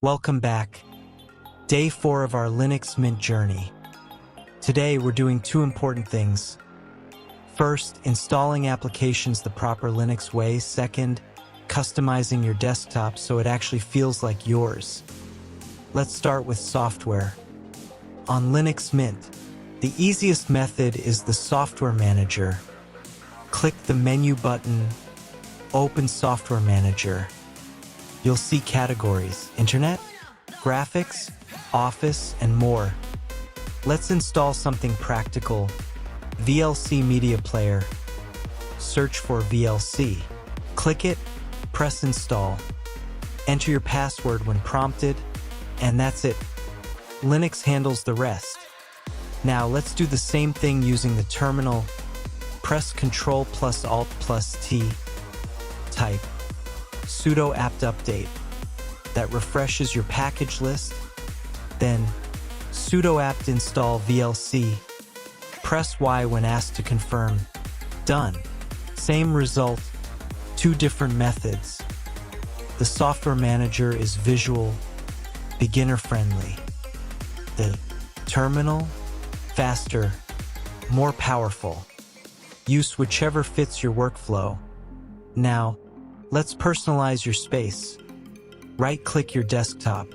Welcome back. Day 4 of our Linux Mint journey. Today we're doing two important things. First, installing applications the proper Linux way. Second, customizing your desktop so it actually feels like yours. Let's start with software. On Linux Mint, the easiest method is the Software Manager. Click the menu button, Open Software Manager. You'll see categories: Internet, Graphics, Office, and more. Let's install something practical. VLC Media Player. Search for VLC. Click it, press Install. Enter your password when prompted, and that's it. Linux handles the rest. Now let's do the same thing using the terminal. Press Ctrl plus Alt plus T. Type sudo apt update. That refreshes your package list. Then sudo apt install VLC. Press Y when asked to confirm. Done. Same result, two different methods. The Software Manager is visual, beginner-friendly. The terminal, faster, more powerful. Use whichever fits your workflow. Now, let's personalize your space. Right-click your desktop.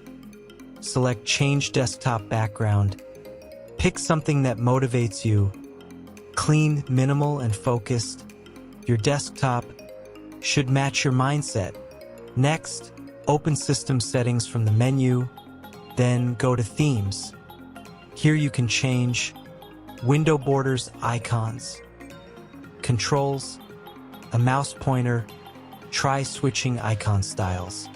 Select Change Desktop Background. Pick something that motivates you. Clean, minimal, and focused. Your desktop should match your mindset. Next, open System Settings from the menu, then go to Themes. Here you can change window borders, icons, controls, a mouse pointer. Try switching icon styles.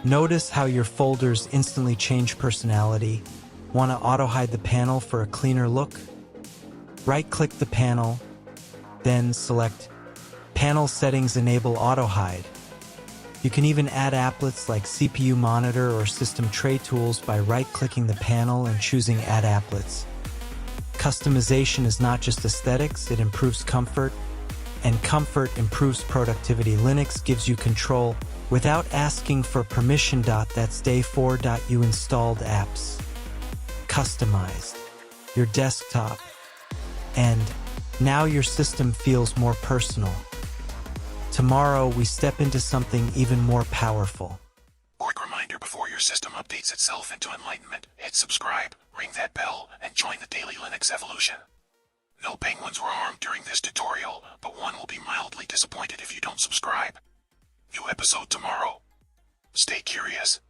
Notice how your folders instantly change personality. Want to auto-hide the panel for a cleaner look? Right-click the panel, then select Panel Settings Enable Auto-Hide. You can even add applets like CPU Monitor or System Tray Tools by right-clicking the panel and choosing Add Applets. Customization is not just aesthetics, it improves comfort, and comfort improves productivity. Linux gives you control without asking for permission. That's day 4. You installed apps, customized your desktop, and now your system feels more personal. Tomorrow we step into something even more powerful. Quick reminder before your system updates itself into enlightenment. Hit subscribe, ring that bell, and join the daily Linux evolution. No penguins were harmed during this tutorial, but one will be mildly disappointed if you don't subscribe. New episode tomorrow. Stay curious.